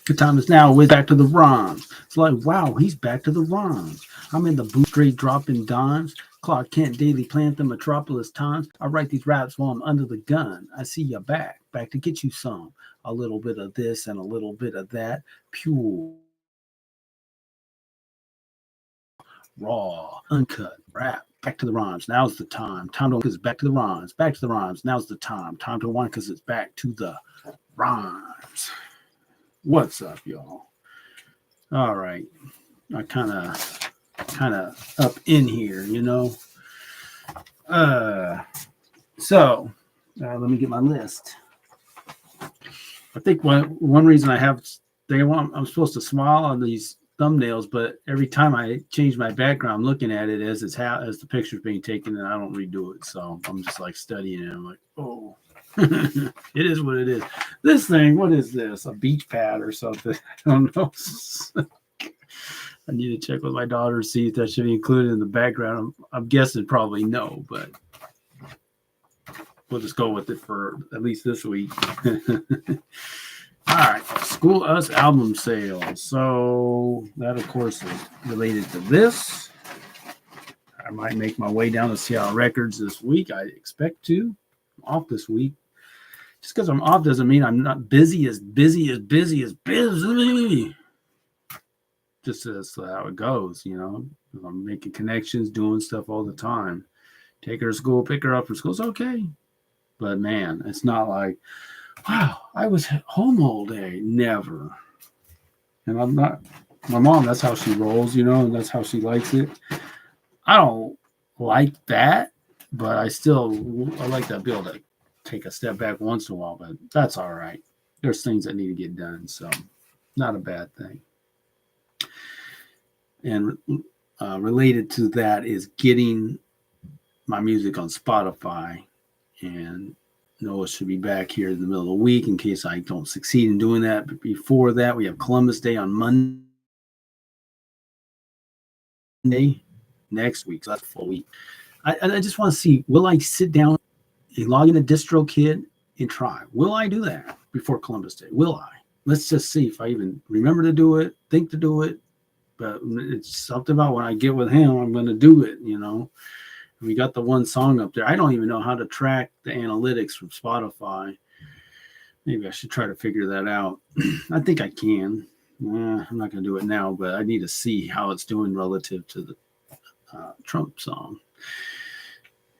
The time is now. We're back to the rhymes. It's like, wow, he's back to the rhymes. I'm in the booth straight dropping dimes. Clark Kent daily plant the metropolis times. I write these raps while I'm under the gun. I see you back to get you some. A little bit of this and a little bit of that. Pure, raw, uncut rap. Back to the rhymes. Now's the time. Time to because back to the rhymes. Back to the rhymes. Now's the time. Time to wind because it's back to the rhymes. What's up, y'all? All right. I kind of up in here, you know. Uh, let me get my list. I think one reason I have they want I'm supposed to smile on these thumbnails, but every time I change my background, I'm looking at it as as the picture's being taken, and I don't redo it. So I'm just like studying it. I'm like, oh, it is what it is. This thing, what is this? A beach pad or something? I don't know. I need to check with my daughter to see if that should be included in the background. I'm guessing probably no, but we'll just go with it for at least this week. All right, School Us album sales. So that, of course, is related to this. I might make my way down to Seattle Records this week. I expect to. I'm off this week. Just because I'm off doesn't mean I'm not busy as busy. Just that's how it goes, you know. I'm making connections, doing stuff all the time. Take her to school, pick her up from school. It's okay. But man, it's not like, wow, I was home all day. Never. And I'm not, my mom, that's how she rolls, you know, and that's how she likes it. I don't like that, but I like to be able to take a step back once in a while, but that's all right. There's things that need to get done, so not a bad thing. And related to that is getting my music on Spotify. And Noah should be back here in the middle of the week in case I don't succeed in doing that. But before that, we have Columbus Day on Monday next week. So that's a full week. I just want to see, will I sit down and log in a DistroKid and try? Will I do that before Columbus Day? Will I? Let's just see if I even remember to do it, think to do it. But it's something about when I get with him, I'm going to do it, you know. We got the one song up there. I don't even know how to track the analytics from Spotify. Maybe I should try to figure that out. I think I can. I'm not going to do it now, but I need to see how it's doing relative to the Trump song.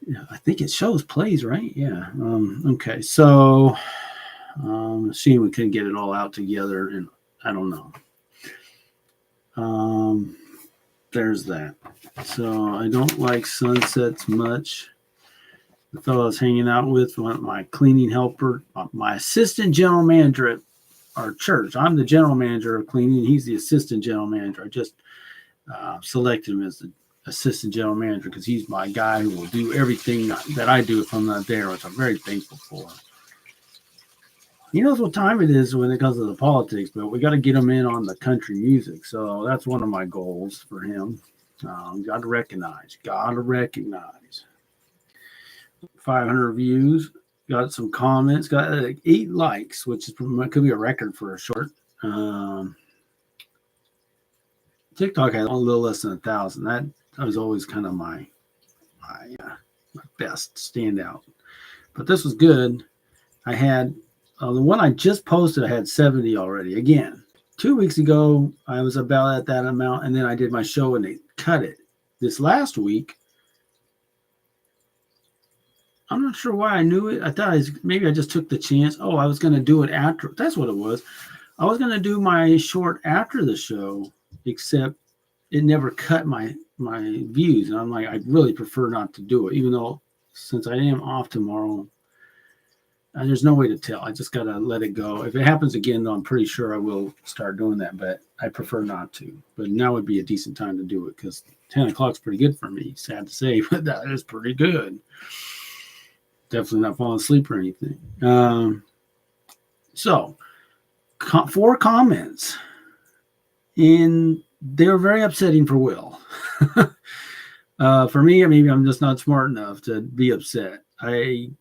Yeah, I think it shows plays, right? Yeah. Okay. So, seeing we couldn't get it all out together, and I don't know. There's that. So I don't like sunsets much. The fellow I was hanging out with, my cleaning helper, my assistant general manager at our church. I'm the general manager of cleaning. He's the assistant general manager. I just selected him as the assistant general manager because he's my guy who will do everything that I do if I'm not there, which I'm very thankful for. He knows what time it is when it comes to the politics, but we got to get him in on the country music. So that's one of my goals for him. Got to recognize. 500 views. Got some comments. Got like 8 likes, which could be a record for a short. TikTok had a little less than 1,000. That was always kind of my best standout. But this was good. I had the one I just posted. I had 70 already. Again, 2 weeks ago I was about at that amount, and then I did my show and they cut it. This last week, I'm not sure why I knew it. I thought maybe I just took the chance. Oh, I was going to do it after. That's what it was. I was going to do my short after the show, except it never cut my views. And I'm like, I really prefer not to do it, even though since I am off tomorrow, there's no way to tell. I just got to let it go. If it happens again, though, I'm pretty sure I will start doing that, but I prefer not to. But now would be a decent time to do it because 10 o'clock's pretty good for me. Sad to say, but that is pretty good. Definitely not falling asleep or anything. So, 4 comments. And they were very upsetting for Will. For me, maybe I'm just not smart enough to be upset. I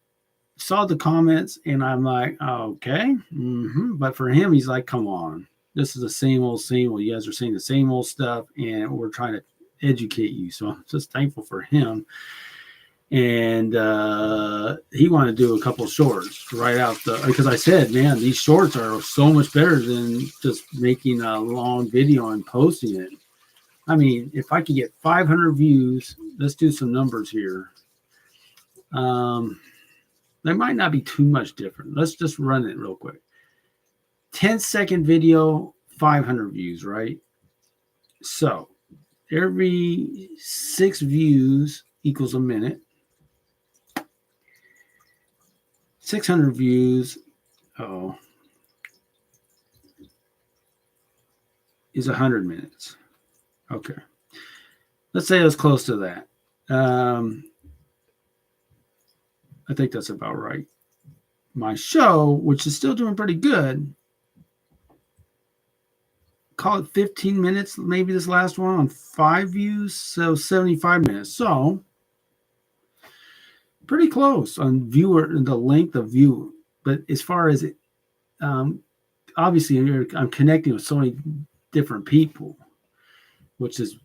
saw the comments and I'm like, okay. But for him, he's like, come on. This is the same old, same old. You guys are saying the same old stuff, and we're trying to educate you. So I'm just thankful for him. And he wanted to do a couple of shorts right out because I said, man, these shorts are so much better than just making a long video and posting it. I mean, if I could get 500 views, let's do some numbers here. There might not be too much different. Let's just run it real quick. 10-second video, 500 views, right? So every 6 views equals a minute. 600 views, is 100 minutes. Okay. Let's say it was close to that. I think that's about right. My show, which is still doing pretty good, call it 15 minutes, maybe this last one on 5 views, so 75 minutes. So pretty close on viewer and the length of view. But as far as it, obviously, I'm connecting with so many different people, which is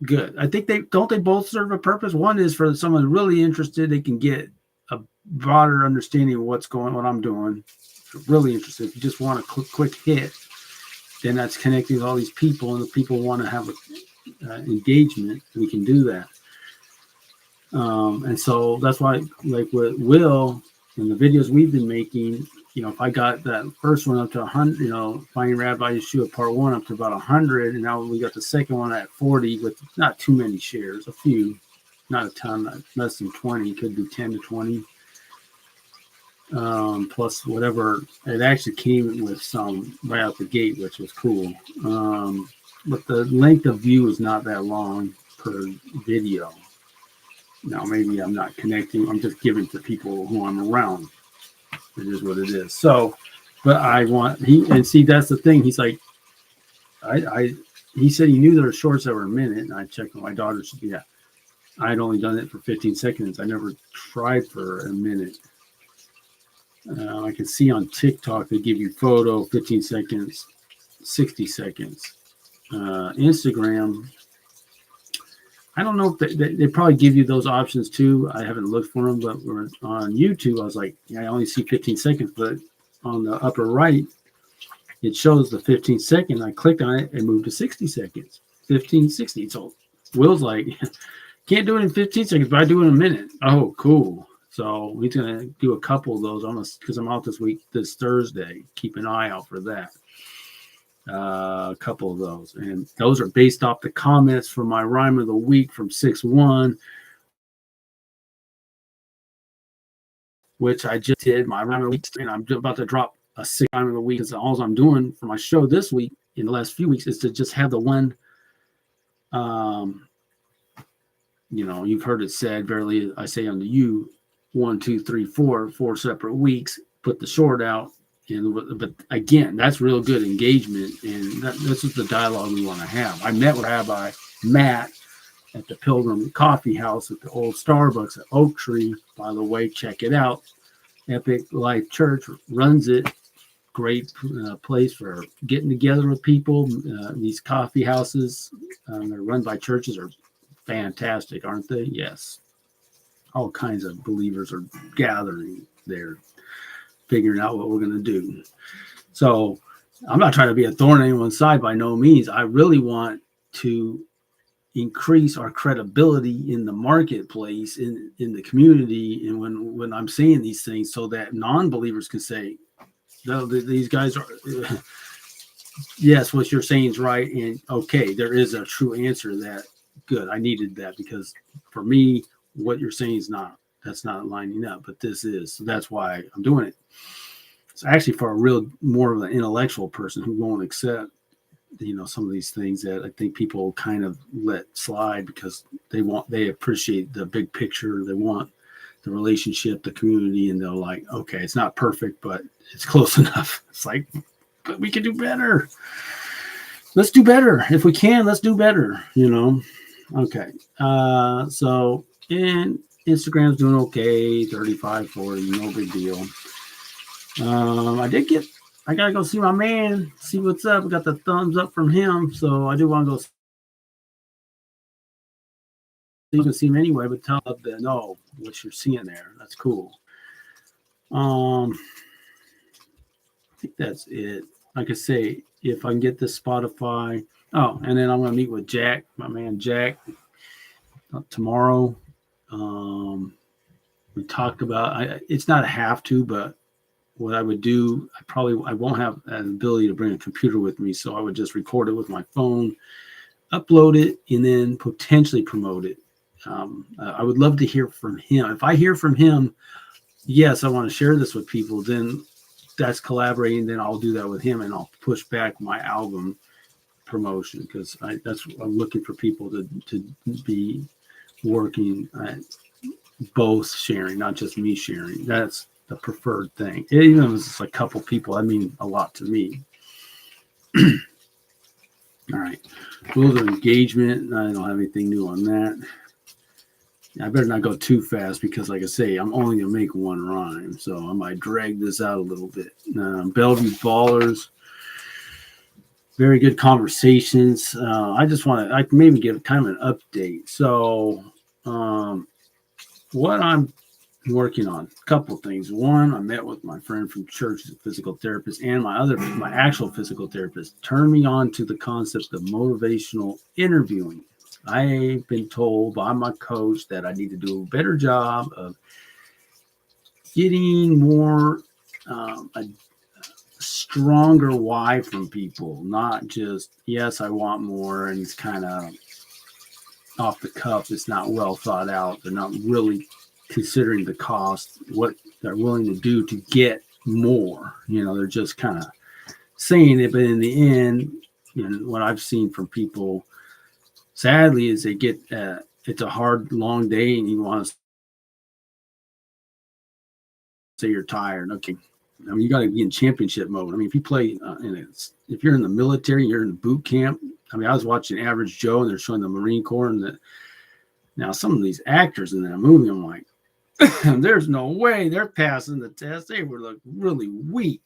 good. I think they both serve a purpose. One is for someone really interested, they can get a broader understanding of what I'm doing. If you're really interested, if you just want a quick hit, then that's connecting with all these people, and the people want to have engagement. We can do that. And so that's why, like with Will and the videos we've been making, if I got that first one up to 100, Finding Rabbi Yeshua Part 1 up to about 100, and now we got the second one at 40 with not too many shares, a few, not a ton, less than 20, could be 10 to 20. Plus whatever, it actually came with some right out the gate, which was cool. But the length of view is not that long per video. Now, maybe I'm not connecting. I'm just giving to people who I'm around. It is what it is. So, but that's the thing. He's like, he said he knew there were shorts that were a minute, and I checked with my daughter. Yeah, I'd only done it for 15 seconds. I never tried for a minute. I can see on TikTok they give you photo 15 seconds, 60 seconds. Instagram, I don't know if they probably give you those options too. I haven't looked for them, but on YouTube, I was like, I only see 15 seconds, but on the upper right, it shows the 15 second. I clicked on it and moved to 60 seconds, 15, 60. So Will's like, can't do it in 15 seconds, but I do it in a minute. Oh, cool. So he's going to do a couple of those because I'm out this Thursday. Keep an eye out for that. A couple of those. And those are based off the comments from my Rhyme of the Week from 6-1, which I just did, my Rhyme of the Week. And I'm about to drop a 6 Rhyme of the Week. Because all I'm doing for my show this week, in the last few weeks, is to just have the one, you've heard it said, verily I say unto you, 1, 2, 3, 4 separate weeks, put the short out. But again, that's real good engagement, and this is the dialogue we want to have. I met with Rabbi Matt at the Pilgrim Coffee House at the old Starbucks at Oak Tree. By the way, check it out. Epic Life Church runs it. Great place for getting together with people. These coffee houses that are run by churches are fantastic, aren't they? Yes. All kinds of believers are gathering there, figuring out what we're going to do. So I'm not trying to be a thorn in anyone's side by no means. I really want to increase our credibility in the marketplace, in the community, and when I'm saying these things, so that non-believers can say, no, these guys are, yes, what you're saying is right, and okay, there is a true answer to that. Good, I needed that, because for me, what you're saying is that's not lining up, but this is. So that's why I'm doing it. It's actually for more of an intellectual person who won't accept, some of these things that I think people kind of let slide because they appreciate the big picture. They want the relationship, the community, and they're like, okay, it's not perfect, but it's close enough. It's like, but we can do better. Let's do better. If we can, let's do better, Okay. So, and Instagram's doing okay, 35, 40, no big deal. I did get I gotta go see my man, see what's up. I got the thumbs up from him, so I do want to go see him anyway. But tell him that no, what you're seeing there. That's cool. I think that's it. Like I say, if I can get this Spotify. Oh, and then I'm gonna meet with Jack, my man Jack, tomorrow. We talked about. It's not a have to, but what I would do, I won't have an ability to bring a computer with me, so I would just record it with my phone, upload it, and then potentially promote it. I would love to hear from him. If I hear from him, yes, I want to share this with people, then that's collaborating. Then I'll do that with him, and I'll push back my album promotion because that's what I'm looking for people to be working at both sharing, not just me sharing. That's the preferred thing. Even if it's a couple people, I mean a lot to me. All right. Rules of engagement. I don't have anything new on that. I better not go too fast because, like I say, I'm only going to make one rhyme. So I might drag this out a little bit. Bellevue Ballers. Very good conversations. I just want to maybe give kind of an update. So what I'm working on, a couple of things. One, I met with my friend from church, a physical therapist, and my actual physical therapist turned me on to the concept of motivational interviewing. I've been told by my coach that I need to do a better job of getting more a stronger why from people, not just yes, I want more, and it's kind of off the cuff. It's not well thought out. They're not really considering the cost, what they're willing to do to get more. They're just kind of saying it, but in the end, what I've seen from people, sadly, is they get it's a hard, long day, and you want to say you're tired. Okay, I mean, you got to be in championship mode. I mean, if you play, if you're in the military, you're in boot camp. I mean, I was watching Average Joe, and they're showing the Marine Corps, and now some of these actors in that movie, I'm like, there's no way they're passing the test. They were look really weak.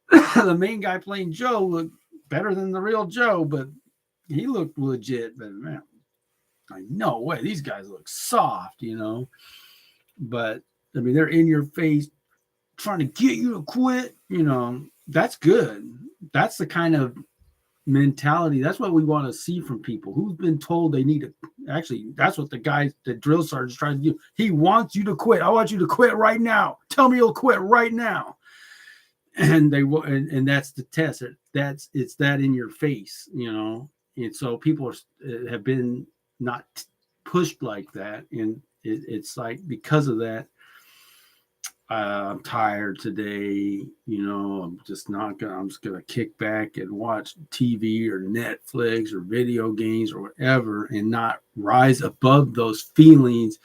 The main guy playing Joe looked better than the real Joe, but he looked legit. But man, like, no way. These guys look soft, But I mean, they're in your face trying to get you to quit. That's good. That's the kind of mentality. That's what we want to see from people who've been told they need to. Actually, that's what the drill sergeant's trying to do. He wants you to quit. I want you to quit right now. Tell me you'll quit right now. And they will, and that's the test. It's that in your face, And so people have been not pushed like that, and it's like because of that. I'm tired today, I'm just gonna kick back and watch TV or Netflix or video games or whatever, and not rise above those feelings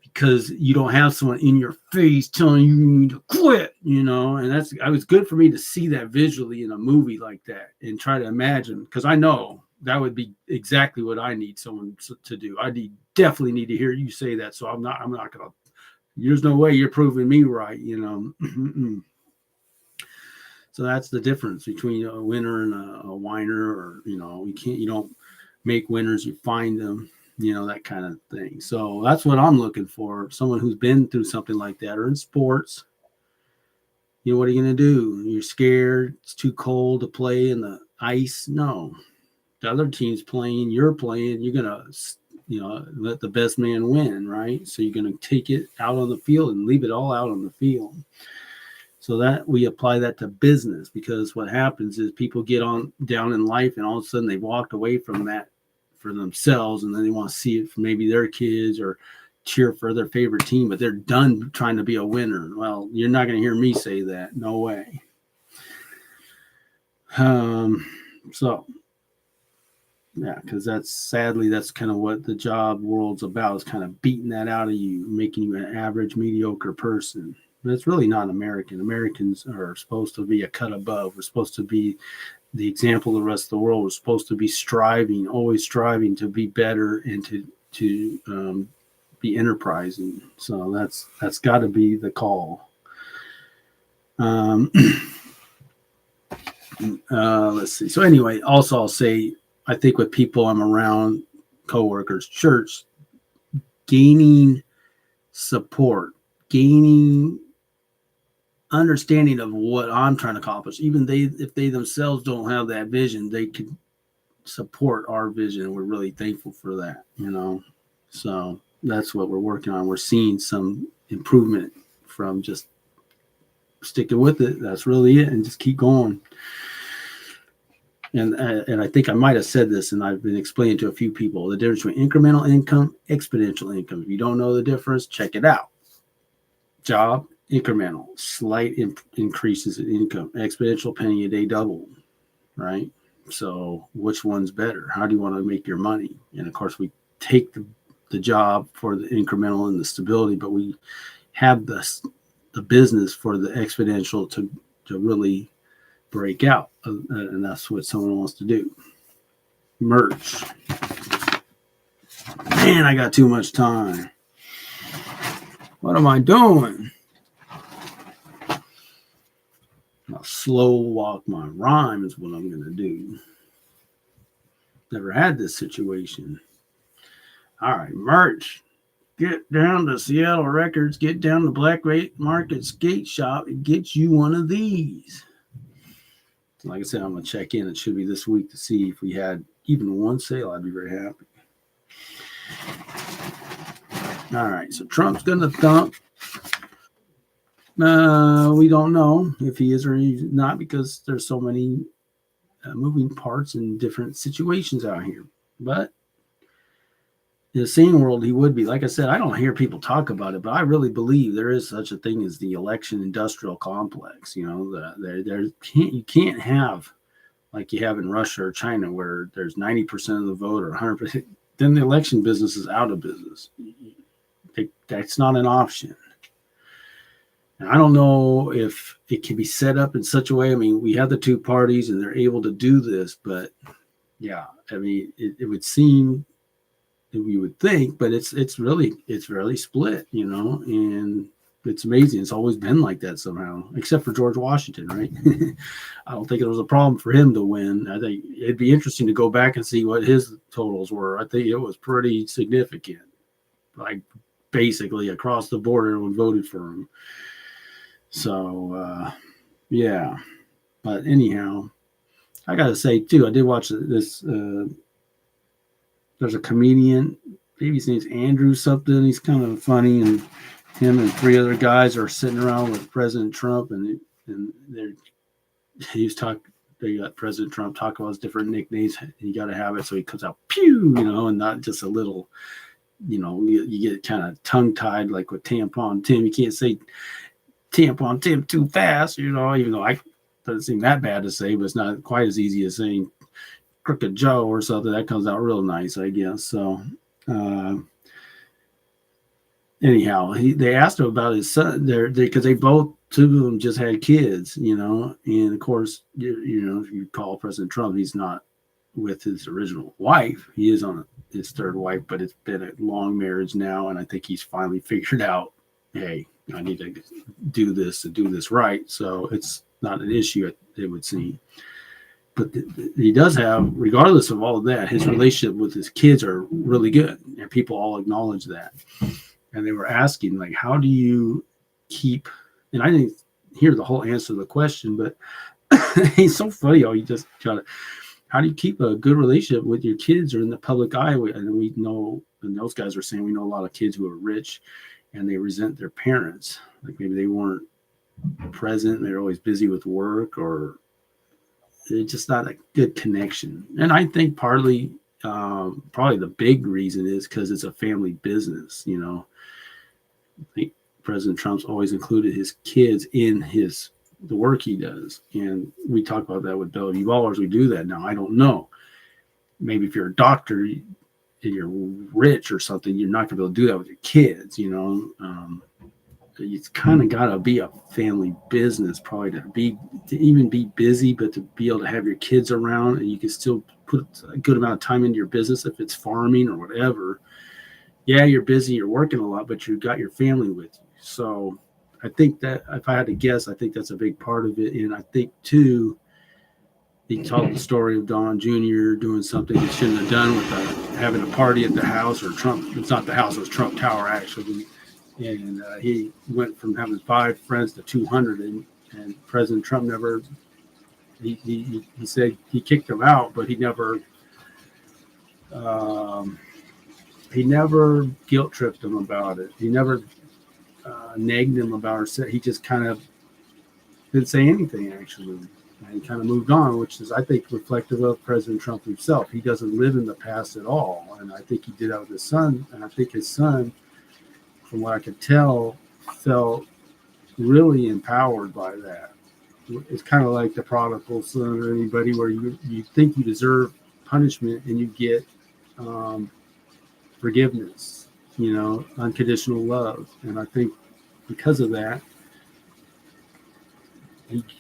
because you don't have someone in your face telling you need to quit, and it was good for me to see that visually in a movie like that and try to imagine, because I know that would be exactly what I need someone to do. Definitely need to hear you say that. So I'm not gonna. There's no way you're proving me right, So that's the difference between a winner and a whiner, or you don't make winners, you find them, that kind of thing. So that's what I'm looking for. Someone who's been through something like that, or in sports. What are you going to do? You're scared. It's too cold to play in the ice. No, the other team's playing. You're playing. You're going to let the best man win, right? So you're going to take it out on the field and leave it all out on the field. So that we apply that to business, because what happens is people get on down in life, and all of a sudden they walked away from that for themselves, and then they want to see it for maybe their kids or cheer for their favorite team, but they're done trying to be a winner. Well, you're not going to hear me say that. No way. So yeah, because that's kind of what the job world's about, is kind of beating that out of you, making you an average, mediocre person. But it's really not American. Americans are supposed to be a cut above. We're supposed to be the example of the rest of the world. We're supposed to be striving, always striving to be better and to be enterprising. So that's got to be the call. Let's see. So anyway, also I'll say, I think with people I'm around, coworkers, church, gaining support, gaining understanding of what I'm trying to accomplish. Even if they themselves don't have that vision, they can support our vision. We're really thankful for that. So that's what we're working on. We're seeing some improvement from just sticking with it. That's really it, and just keep going. And I think I might have said this, and I've been explaining to a few people the difference between incremental income, exponential income. If you don't know the difference, check it out. Job, incremental, slight increases in income. Exponential, penny a day double, right? So which one's better? How do you want to make your money? And of course, we take the job for the incremental and the stability, but we have the business for the exponential to really break out, and that's what someone wants to do. Merch. Man, I got too much time. What am I doing? I'll slow walk my rhyme is what I'm going to do. Never had this situation. All right, merch. Get down to Seattle Records. Get down to Black Market Skate Shop and get you one of these. Like I said, I'm going to check in. It should be this week to see if we had even one sale. I'd be very happy. All right, so Trump's going to thump. We don't know if he is or he's not, because there's so many moving parts and different situations out here. But in the sane world, he would be. Like I said, I don't hear people talk about it, but I really believe there is such a thing as the election industrial complex. You can't have like you have in Russia or China, where there's 90% of the vote or 100%. Then the election business is out of business. That's not an option. And I don't know if it can be set up in such a way. I mean, we have the two parties and they're able to do this, but yeah, I mean, it would seem that we would think, but it's really split, and it's amazing. It's always been like that somehow, except for George Washington, right? I don't think it was a problem for him to win. I think it'd be interesting to go back and see what his totals were. I think it was pretty significant, like basically across the board, everyone voted for him. So, yeah. But anyhow, I got to say, too, I did watch this. There's a comedian, maybe his name's Andrew something. He's kind of funny, and him and three other guys are sitting around with President Trump, and he was talking. They got President Trump talk about his different nicknames. You got to have it, so he comes out pew, and not just a little. You get kind of tongue tied like with Tampon Tim. You can't say Tampon Tim too fast, even though I doesn't seem that bad to say, but it's not quite as easy as saying Crooked Joe or something. That comes out real nice, I guess. So anyhow, they asked him about his son there because they both, two of them just had kids, and of course, if you call President Trump, he's not with his original wife. He is on his third wife, but it's been a long marriage now, and I think he's finally figured out, hey, I need to do this and do this right. So it's not an issue, it would seem. But he does have, regardless of all of that, his relationship with his kids are really good, and people all acknowledge that. And they were asking, like, how do you keep? And I didn't hear the whole answer to the question, but he's so funny. You just try to. How do you keep a good relationship with your kids or in the public eye? And we know, and those guys are saying, we know a lot of kids who are rich, and they resent their parents. Like maybe they weren't present, and they're always busy with work, or it's just not a good connection. And I think partly, probably the big reason is because it's a family business. I think President Trump's always included his kids in the work he does. And we talk about that with Bill Uvalers. We do that now. I don't know. Maybe if you're a doctor and you're rich or something, you're not going to be able to do that with your kids, It's kind of got to be a family business, probably to even be busy, but to be able to have your kids around, and you can still put a good amount of time into your business if it's farming or whatever. Yeah, you're busy, you're working a lot, but you've got your family with you. So I think that if I had to guess, I think that's a big part of it. And I think too, He told the story of Don Jr. doing something he shouldn't have done with having a party at the house or Trump. It's not the house; it was Trump Tower actually. And he went from having 5 friends to 200, and President Trump never. He said he kicked him out, but he never guilt tripped him about it. He never nagged him about it. He just kind of didn't say anything actually. And he kind of moved on, which is, I think, reflective of President Trump himself. He doesn't live in the past at all. And I think he did that with his son. And I think his son, from what I could tell, felt really empowered by that. It's kind of like the prodigal son or anybody where you think you deserve punishment and you get forgiveness, unconditional love. And I think because of that,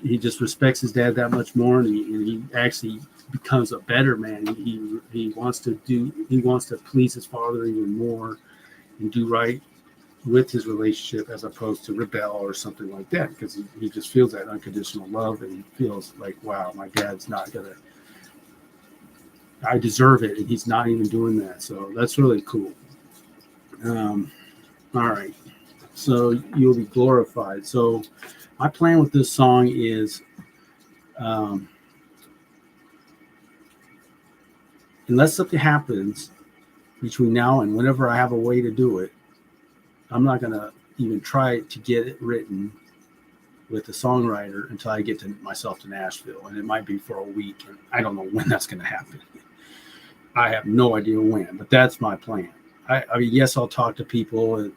he just respects his dad that much more, and he actually becomes a better man. He wants to please his father even more and do right with his relationship as opposed to rebel or something like that, because he just feels that unconditional love, and he feels like, wow, my dad's not gonna, I deserve it, and he's not even doing that. So that's really cool. All right, so you'll be glorified. So my plan with this song is, unless something happens between now and whenever I have a way to do it, I'm not going to even try to get it written with a songwriter until I get myself to Nashville. And it might be for a week. And I don't know when that's going to happen. I have no idea when, but that's my plan. I mean, yes, I'll talk to people and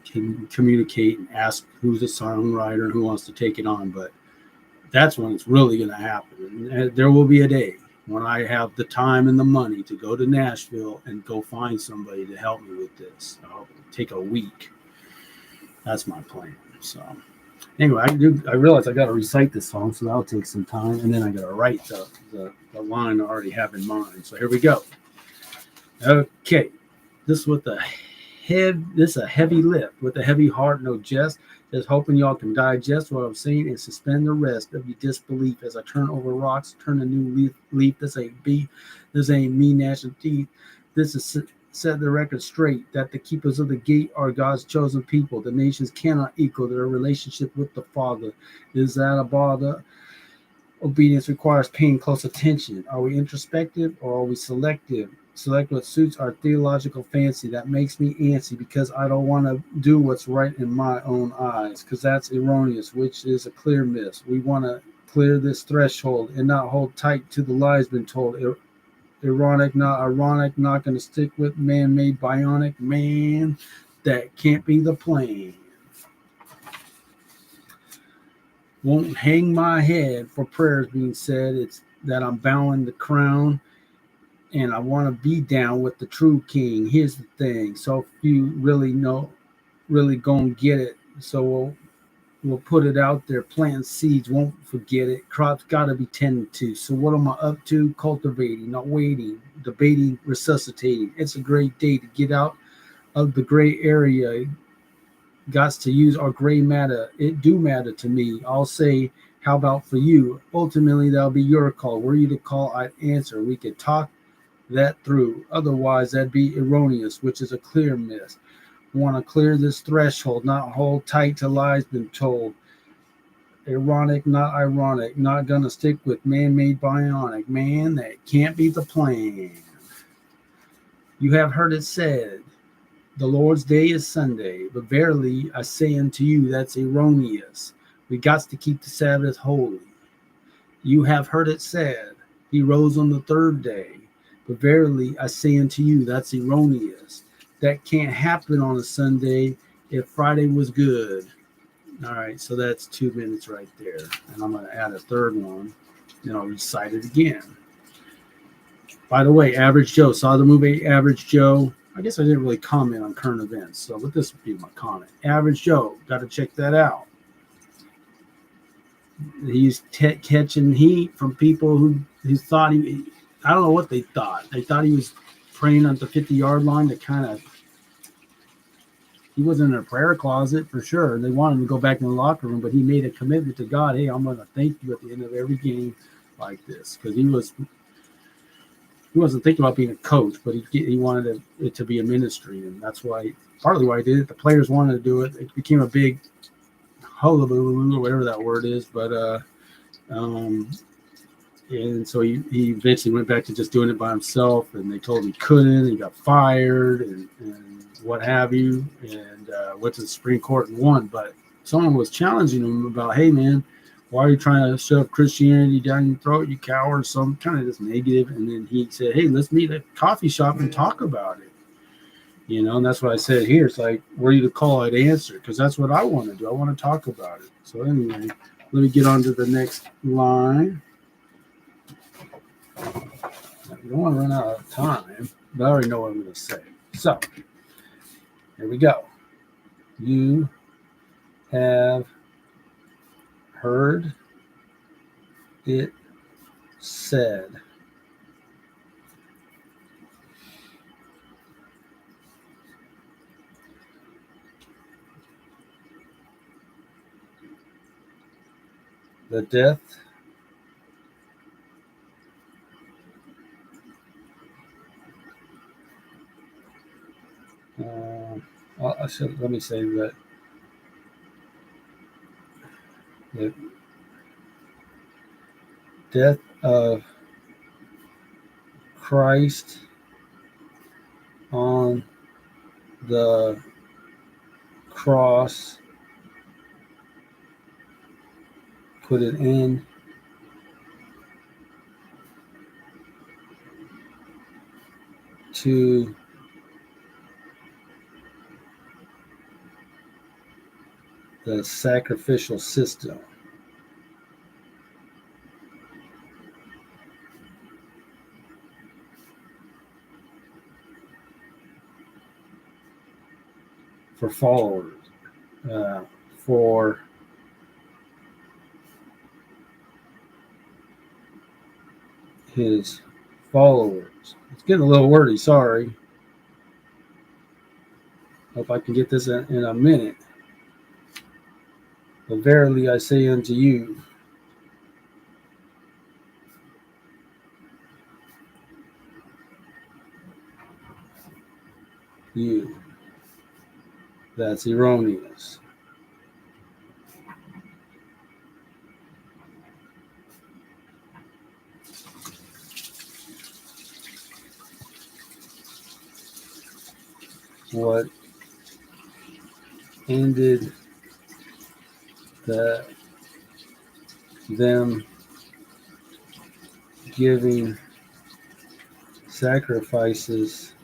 can communicate and ask who's a songwriter and who wants to take it on. But that's when it's really going to happen. And there will be a day when I have the time and the money to go to Nashville and go find somebody to help me with this. I'll take a week. That's my plan. So anyway, I realize I got to recite this song, so that'll take some time. And then I got to write the line I already have in mind. So here we go. Okay. This is a heavy lift with a heavy heart, no jest. Just hoping y'all can digest what I'm saying and suspend the rest of your disbelief as I turn over rocks, turn a new leaf. This ain't me gnashing teeth. This is set the record straight that the keepers of the gate are God's chosen people. The nations cannot equal their relationship with the Father. Is that a bother? Obedience requires paying close attention. Are we introspective or are we selective? Select what suits our theological fancy. That makes me antsy because I don't want to do what's right in my own eyes, because that's erroneous, which is a clear miss. We want to clear this threshold and not hold tight to the lies been told. Ironic, not ironic, not going to stick with man-made bionic. Man, that can't be the plan. Won't hang my head for prayers being said. It's that I'm bowing the crown. And I want to be down with the true king. Here's the thing. So if you really gonna get it. So we'll put it out there. Planting seeds, won't forget it. Crops got to be tended to. So what am I up to? Cultivating, not waiting, debating, resuscitating. It's a great day to get out of the gray area. Got to use our gray matter. It do matter to me. I'll say, how about for you? Ultimately, that'll be your call. Were you to call, I'd answer. We could talk that through. Otherwise, that'd be erroneous, which is a clear miss. Want to clear this threshold, not hold tight to lies been told. Ironic, not ironic, not gonna stick with man-made bionic. Man, that can't be the plan. You have heard it said, the Lord's day is Sunday, but verily I say unto you, that's erroneous. We got to keep the Sabbath holy. You have heard it said, he rose on the third day. But verily, I say unto you, that's erroneous. That can't happen on a Sunday if Friday was good. All right, so that's 2 minutes right there. And I'm going to add a third one, and I'll recite it again. By the way, Average Joe, saw the movie Average Joe. I guess I didn't really comment on current events, but this would be my comment. Average Joe, got to check that out. He's catching heat from people who thought I don't know what they thought. They thought he was praying at the 50-yard line to kind of, he wasn't in a prayer closet for sure. They wanted him to go back in the locker room, but he made a commitment to God. Hey, I'm going to thank you at the end of every game. like this, because he wasn't thinking about being a coach, but he wanted it to be a ministry, and that's partly why he did it. The players wanted to do it. It became a big hullabaloo or whatever that word is, but and so he eventually went back to just doing it by himself, and they told him he couldn't. He got fired and what have you, and went to the Supreme Court and won. But someone was challenging him about, hey, man, why are you trying to shove Christianity down your throat, you coward? Some kind of just negative. And then he said, hey, let's meet at a coffee shop and talk about it. And that's what I said here. It's like, ready to call it answer, because that's what I want to do. I want to talk about it. So anyway, let me get on to the next line. We don't want to run out of time, but I already know what I'm going to say. So, here we go. You have heard it said. The death let me say that the death of Christ on the cross put an end to the sacrificial system. For followers, for his followers. It's getting a little wordy, sorry. Hope I can get this in a minute. But verily I say unto you, that's erroneous. What ended them giving sacrifices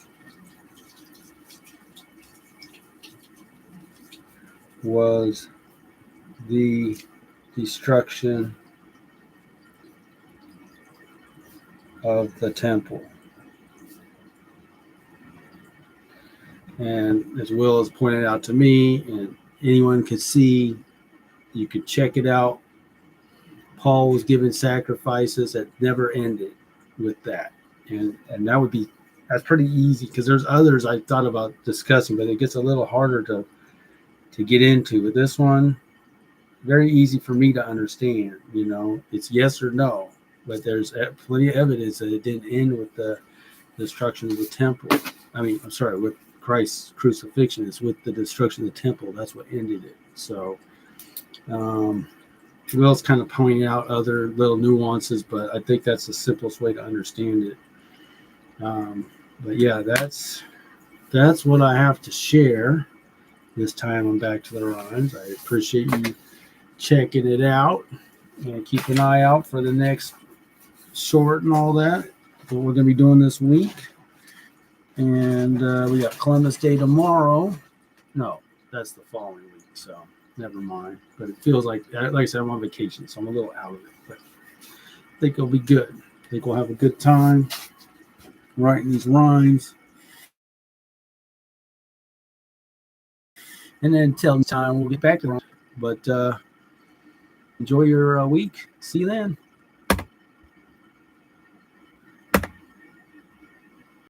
was the destruction of the temple. And as Will has pointed out to me, and anyone could see, you could check it out. Paul was giving sacrifices that never ended with that. And that's pretty easy, because there's others I thought about discussing, but it gets a little harder to get into. But this one, very easy for me to understand. It's yes or no, but there's plenty of evidence that it didn't end with the destruction of the temple. With Christ's crucifixion. It's with the destruction of the temple. That's what ended it. So Will's kind of pointing out other little nuances, but I think that's the simplest way to understand it. But yeah, that's what I have to share this time on Back to the Rhymes. I appreciate you checking it out, and keep an eye out for the next short and all that, what we're going to be doing this week. And we got Columbus Day tomorrow. No, that's the following week, so never mind. But it feels like I said, I'm on vacation, so I'm a little out of it. But I think it'll be good. I think we'll have a good time writing these rhymes. And then until time, we'll get back to them. But enjoy your week. See you then.